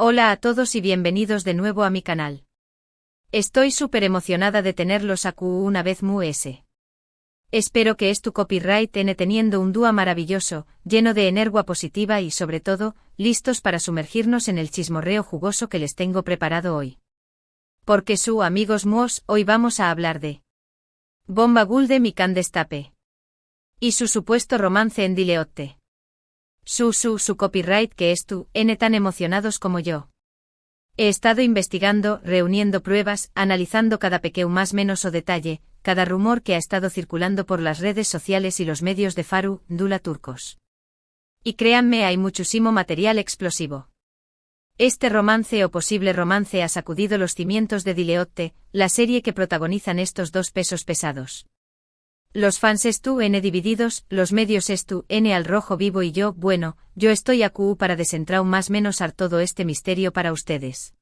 Hola a todos y bienvenidos de nuevo a mi canal. Estoy súper emocionada de tenerlos aquí una vez más. Espero que tu copyright teniendo un día maravilloso, lleno de energía positiva y sobre todo, listos para sumergirnos en el chismorreo jugoso que les tengo preparado hoy. Porque amigos míos, hoy vamos a hablar de Bomba Guldem y Can Destape. Y su supuesto romance en Dileotte. Su copyright que tan emocionados como yo. He estado investigando, reuniendo pruebas, analizando cada pequeño más menos o detalle, cada rumor que ha estado circulando por las redes sociales y los medios de Faru, Dula turcos. Y créanme, hay muchísimo material explosivo. Este romance o posible romance ha sacudido los cimientos de Dileotte, la serie que protagonizan estos dos pesos pesados. Los fans divididos, los medios al rojo vivo y yo estoy aquí para desentrar más menos todo este misterio para ustedes.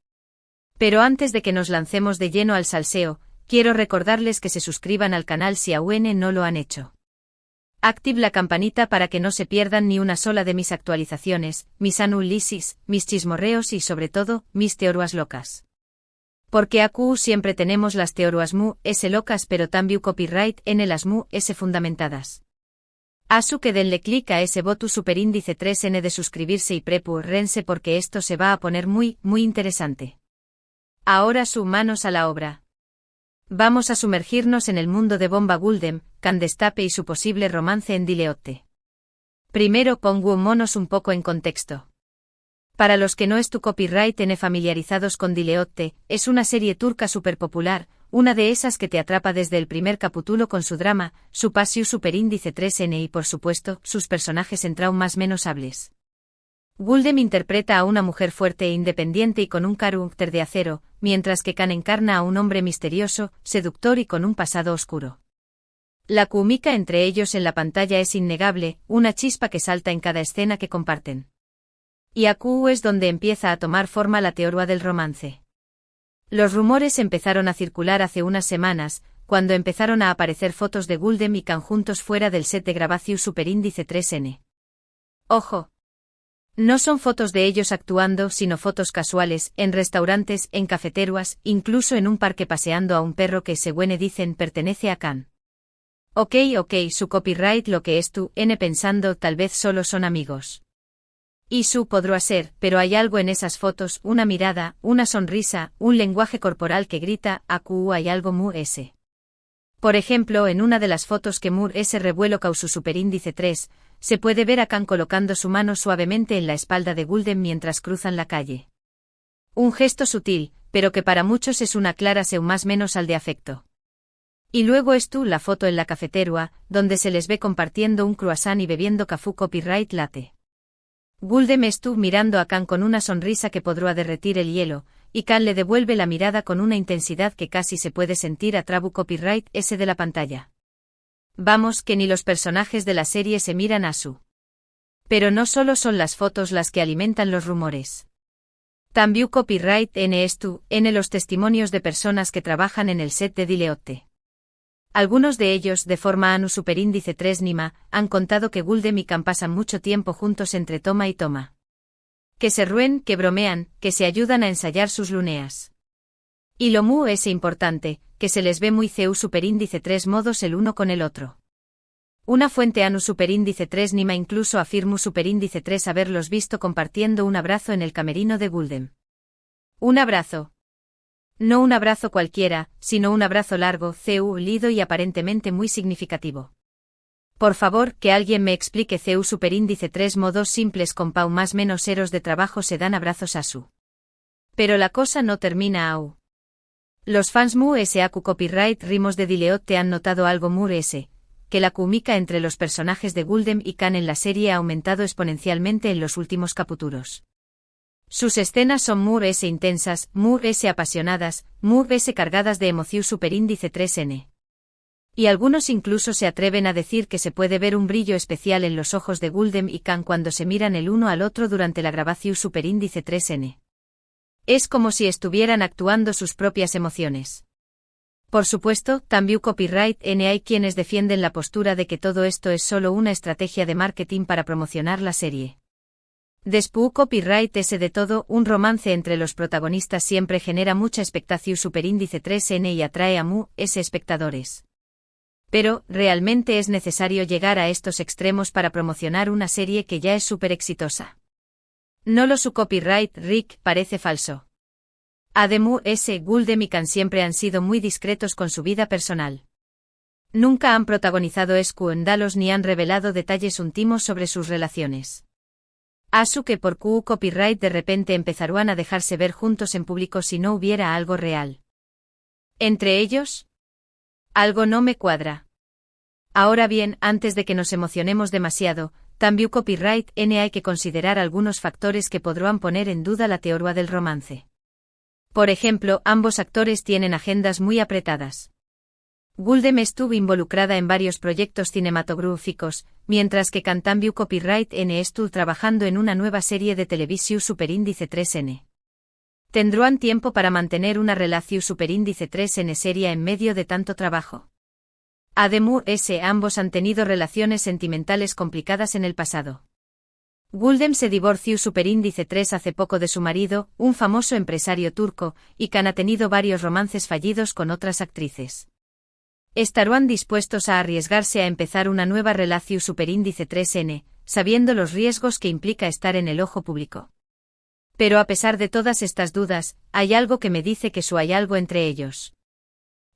Pero antes de que nos lancemos de lleno al salseo, quiero recordarles que se suscriban al canal si aún no lo han hecho. Active la campanita para que no se pierdan ni una sola de mis actualizaciones, mis análisis, mis chismorreos y sobre todo, mis teorías locas. Porque aquí siempre tenemos las teorías locas pero también copyright las fundamentadas. Que denle clic a ese botón superíndice 3N de suscribirse y prepúrense porque esto se va a poner muy interesante. Ahora manos a la obra. Vamos a sumergirnos en el mundo de Bomba Guldem, Can Destape y su posible romance en Dileotte. Primero pongámonos un poco en contexto. Para los que no tu copyright familiarizados con Dileotte, es una serie turca súper popular, una de esas que te atrapa desde el primer capítulo con su drama, su pasión superíndice 3N y por supuesto, sus personajes más menos hables. Guldem interpreta a una mujer fuerte e independiente y con un carácter de acero, mientras que Can encarna a un hombre misterioso, seductor y con un pasado oscuro. La química entre ellos en la pantalla es innegable, una chispa que salta en cada escena que comparten. Y aquí es donde empieza a tomar forma la teoría del romance. Los rumores empezaron a circular hace unas semanas, cuando empezaron a aparecer fotos de Guldem y Can juntos fuera del set de grabación superíndice 3N. ¡Ojo! No son fotos de ellos actuando, sino fotos casuales, en restaurantes, en cafeterías, incluso en un parque paseando a un perro que según dicen pertenece a Can. Ok, su copyright lo que pensando tal vez solo son amigos. Y podrá ser, pero hay algo en esas fotos, una mirada, una sonrisa, un lenguaje corporal que grita, aquí hay algo Por ejemplo, en una de las fotos que revuelo causó superíndice 3, se puede ver a Can colocando su mano suavemente en la espalda de Guldem mientras cruzan la calle. Un gesto sutil, pero que para muchos es una clara más menos al de afecto. Y luego la foto en la cafetería, donde se les ve compartiendo un croissant y bebiendo café copyright latte. Guldem mirando a Can con una sonrisa que podrá derretir el hielo, y Can le devuelve la mirada con una intensidad que casi se puede sentir a trabu copyright de la pantalla. Vamos, que ni los personajes de la serie se miran a su. Pero no solo son las fotos las que alimentan los rumores. También copyright en los testimonios de personas que trabajan en el set de Dileotte. Algunos de ellos, de forma superíndice 3 Nima, han contado que Guldem y Can pasan mucho tiempo juntos entre toma y toma. Que se rúen, que bromean, que se ayudan a ensayar sus luneas. Y lo importante, que se les ve muy superíndice 3 modos el uno con el otro. Una fuente superíndice 3 Nima incluso afirmó superíndice 3 haberlos visto compartiendo un abrazo en el camerino de Guldem. Un abrazo. No un abrazo cualquiera, sino un abrazo largo, lido y aparentemente muy significativo. Por favor, que alguien me explique superíndice 3 modos simples con pau más menos eros de trabajo se dan abrazos a su. Pero la cosa no termina aún. Los fans acu copyright rimos de Dileotte han notado algo que la química entre los personajes de Guldem y Can en la serie ha aumentado exponencialmente en los últimos capítulos. Sus escenas son intensas, apasionadas, cargadas de emoción superíndice 3N. Y algunos incluso se atreven a decir que se puede ver un brillo especial en los ojos de Guldem y Can cuando se miran el uno al otro durante la grabación superíndice 3N. Es como si estuvieran actuando sus propias emociones. Por supuesto, también copyright hay quienes defienden la postura de que todo esto es solo una estrategia de marketing para promocionar la serie. Después copyright ese de todo, un romance entre los protagonistas siempre genera mucha expectación superíndice 3N y atrae a ese espectadores. Pero, ¿realmente es necesario llegar a estos extremos para promocionar una serie que ya es súper exitosa? No lo su copyright, Rick, parece falso. Además, Guldem y Can siempre han sido muy discretos con su vida personal. Nunca han protagonizado escándalos ni han revelado detalles íntimos sobre sus relaciones. Asu que por copyright de repente empezarían a dejarse ver juntos en público si no hubiera algo real. ¿Entre ellos? Algo no me cuadra. Ahora bien, antes de que nos emocionemos demasiado, también copyright hay que considerar algunos factores que podrán poner en duda la teoría del romance. Por ejemplo, ambos actores tienen agendas muy apretadas. Guldem estuvo involucrada en varios proyectos cinematográficos, mientras que Can también copyright estuvo trabajando en una nueva serie de televisión superíndice 3N. ¿Tendrán tiempo para mantener una relación superíndice 3N seria en medio de tanto trabajo? Además, ambos han tenido relaciones sentimentales complicadas en el pasado. Guldem se divorció superíndice 3 hace poco de su marido, un famoso empresario turco, y Can ha tenido varios romances fallidos con otras actrices. ¿Estarán dispuestos a arriesgarse a empezar una nueva relación superíndice 3N, sabiendo los riesgos que implica estar en el ojo público? Pero a pesar de todas estas dudas, hay algo que me dice que hay algo entre ellos.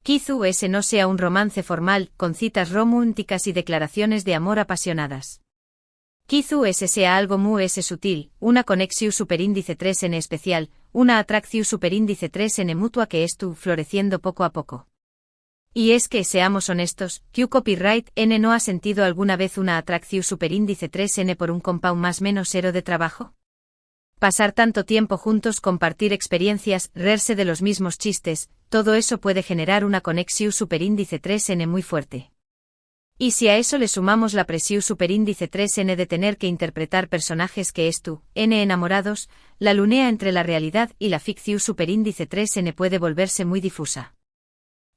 Quizá ese no sea un romance formal, con citas románticas y declaraciones de amor apasionadas. Quizá ese sea algo muy sutil, una conexión superíndice 3N especial, una atracción superíndice 3N mutua que estuvo floreciendo poco a poco. Y es que, seamos honestos, copyright N no ha sentido alguna vez una atracción superíndice 3N por un compound más menos cero de trabajo. Pasar tanto tiempo juntos, compartir experiencias, reírse de los mismos chistes, todo eso puede generar una conexión superíndice 3N muy fuerte. Y si a eso le sumamos la presión superíndice 3N de tener que interpretar personajes que enamorados, la lunea entre la realidad y la ficción superíndice 3N puede volverse muy difusa.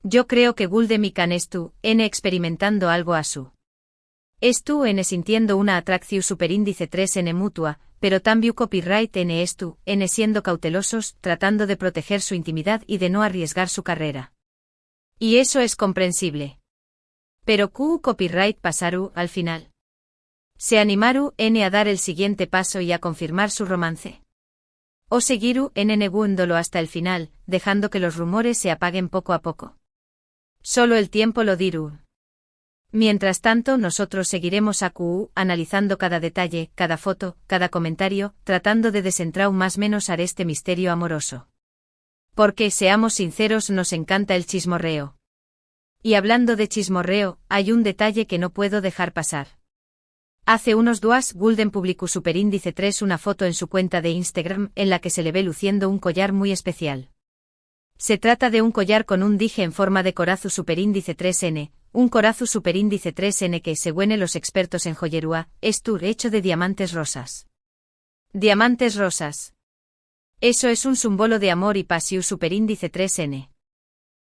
Yo creo que Guldem y Can experimentando algo asu. Sintiendo una atracción superíndice 3N mutua, pero también copyright siendo cautelosos, tratando de proteger su intimidad y de no arriesgar su carrera. Y eso es comprensible. Pero copyright pasaru, al final. ¿Se animaru a dar el siguiente paso y a confirmar su romance? ¿O seguiru negándolo hasta el final, dejando que los rumores se apaguen poco a poco? Solo el tiempo lo dirá. Mientras tanto, nosotros seguiremos analizando cada detalle, cada foto, cada comentario, tratando de desentrar más o menos este misterio amoroso. Porque, seamos sinceros, nos encanta el chismorreo. Y hablando de chismorreo, hay un detalle que no puedo dejar pasar. Hace unos días, Guldem publicó superíndice 3 una foto en su cuenta de Instagram en la que se le ve luciendo un collar muy especial. Se trata de un collar con un dije en forma de corazo superíndice 3N, un corazo superíndice 3N que, según los expertos en joyería, es hecho de diamantes rosas. Diamantes rosas. Eso es un símbolo de amor y pasión superíndice 3N.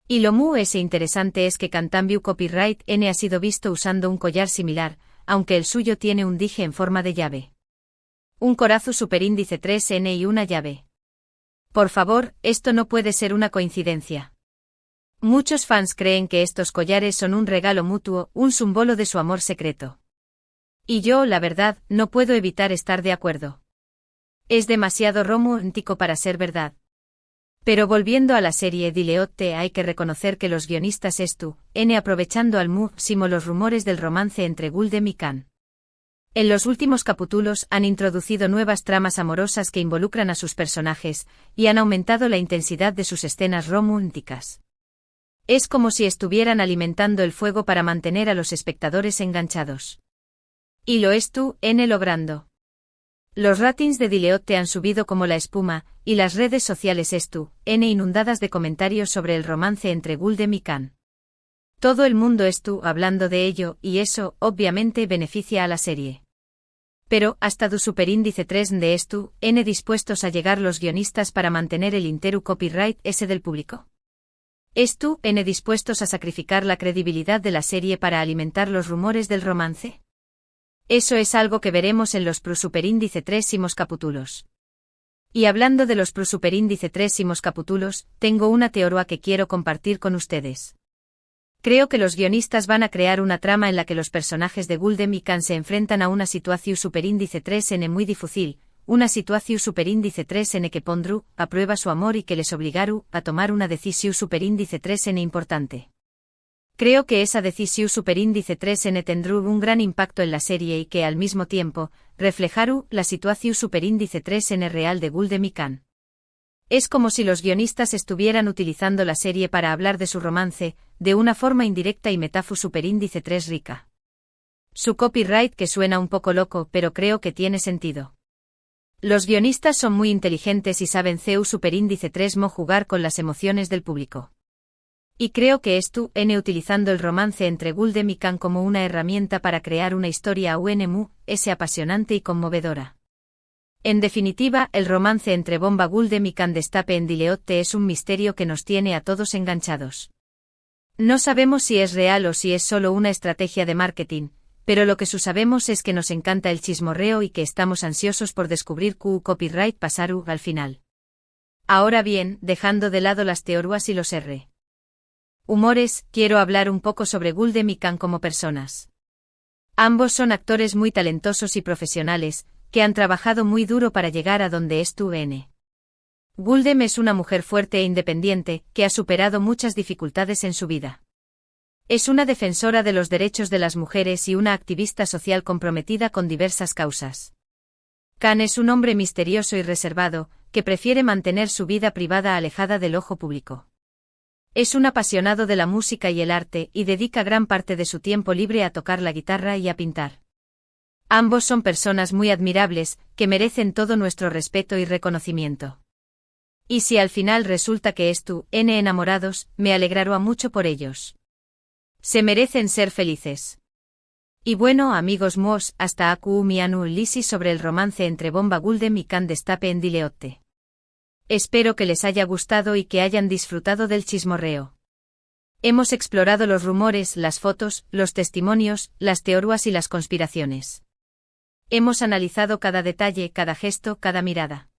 Y lo interesante es que Can también copyright N ha sido visto usando un collar similar, aunque el suyo tiene un dije en forma de llave. Un corazo superíndice 3N y una llave. Por favor, esto no puede ser una coincidencia. Muchos fans creen que estos collares son un regalo mutuo, un símbolo de su amor secreto. Y yo, la verdad, no puedo evitar estar de acuerdo. Es demasiado romántico para ser verdad. Pero volviendo a la serie Dileotte, hay que reconocer que los guionistas aprovechando al máximo los rumores del romance entre Guldem y Can. En los últimos capítulos han introducido nuevas tramas amorosas que involucran a sus personajes, y han aumentado la intensidad de sus escenas románticas. Es como si estuvieran alimentando el fuego para mantener a los espectadores enganchados. Y lo logrando. Los ratings de Dileotte han subido como la espuma, y las redes sociales inundadas de comentarios sobre el romance entre Guldem y Can. Todo el mundo hablando de ello, y eso, obviamente, beneficia a la serie. Pero, hasta du superíndice 3 de dispuestos a llegar los guionistas para mantener el interu copyright ese del público. Dispuestos a sacrificar la credibilidad de la serie para alimentar los rumores del romance. Eso es algo que veremos en los Superíndice 3 capítulos. Y hablando de los Superíndice 3 capítulos, tengo una teoría que quiero compartir con ustedes. Creo que los guionistas van a crear una trama en la que los personajes de Guldem y Khan se enfrentan a una situación Superíndice 3 muy difícil, una situación Superíndice 3 que pondrú a prueba su amor y que les obligaru a tomar una decisión Superíndice 3 importante. Creo que esa decisión Superíndice 3 tendrá un gran impacto en la serie y que al mismo tiempo reflejaru la situación Superíndice 3 real de Guldem y Khan. Es como si los guionistas estuvieran utilizando la serie para hablar de su romance, de una forma indirecta y metáfu Superíndice 3 rica. Su copyright que suena un poco loco, pero creo que tiene sentido. Los guionistas son muy inteligentes y saben Superíndice 3 jugar con las emociones del público. Y creo que utilizando el romance entre Guldem y Khan como una herramienta para crear una historia apasionante y conmovedora. En definitiva, el romance entre Bomba Guldem y Khan Destape en Dileotte es un misterio que nos tiene a todos enganchados. No sabemos si es real o si es solo una estrategia de marketing, pero lo que sabemos es que nos encanta el chismorreo y que estamos ansiosos por descubrir copyright pasaru al final. Ahora bien, dejando de lado las teorías y los humores, quiero hablar un poco sobre Guldem y Khan como personas. Ambos son actores muy talentosos y profesionales, que han trabajado muy duro para llegar a donde estuvieron. Guldem es una mujer fuerte e independiente, que ha superado muchas dificultades en su vida. Es una defensora de los derechos de las mujeres y una activista social comprometida con diversas causas. Khan es un hombre misterioso y reservado, que prefiere mantener su vida privada alejada del ojo público. Es un apasionado de la música y el arte y dedica gran parte de su tiempo libre a tocar la guitarra y a pintar. Ambos son personas muy admirables, que merecen todo nuestro respeto y reconocimiento. Y si al final resulta que enamorados, me alegrará mucho por ellos. Se merecen ser felices. Y bueno, amigos míos, hasta aquí mi análisis sobre el romance entre Bomba Guldem y Khan Destape en Dileotte. Espero que les haya gustado y que hayan disfrutado del chismorreo. Hemos explorado los rumores, las fotos, los testimonios, las teorías y las conspiraciones. Hemos analizado cada detalle, cada gesto, cada mirada.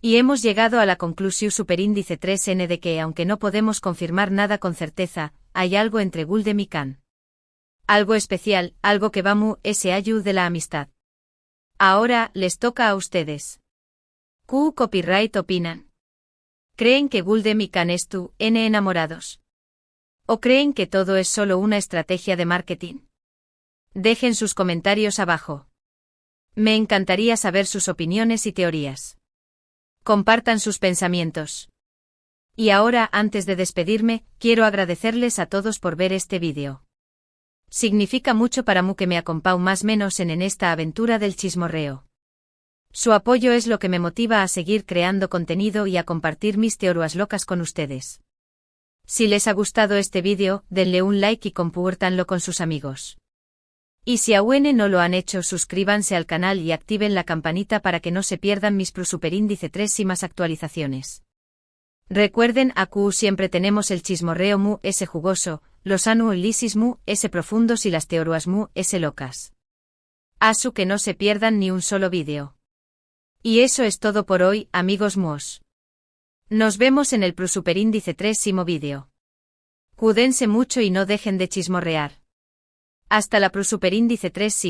Y hemos llegado a la conclusión Superíndice 3 de que, aunque no podemos confirmar nada con certeza, hay algo entre Guldem y Khan. Algo especial, algo que ese ayu de la amistad. Ahora, les toca a ustedes. ¿Qué copyright opinan? ¿Creen que Guldem y Khan enamorados? ¿O creen que todo es solo una estrategia de marketing? Dejen sus comentarios abajo. Me encantaría saber sus opiniones y teorías. Compartan sus pensamientos. Y ahora, antes de despedirme, quiero agradecerles a todos por ver este vídeo. Significa mucho para mí que me acompañen más menos en esta aventura del chismorreo. Su apoyo es lo que me motiva a seguir creando contenido y a compartir mis teorías locas con ustedes. Si les ha gustado este vídeo, denle un like y compártanlo con sus amigos. Y si aún no lo han hecho, suscríbanse al canal y activen la campanita para que no se pierdan mis Superíndice 3 y más actualizaciones. Recuerden, aquí siempre tenemos el chismorreo ese jugoso, los análisis ese profundos y las teorías ese locas. Asu que no se pierdan ni un solo vídeo. Y eso es todo por hoy, amigos míos. Nos vemos en el Superíndice 3 vídeo. Cuídense mucho y no dejen de chismorrear. Hasta la Superíndice 3.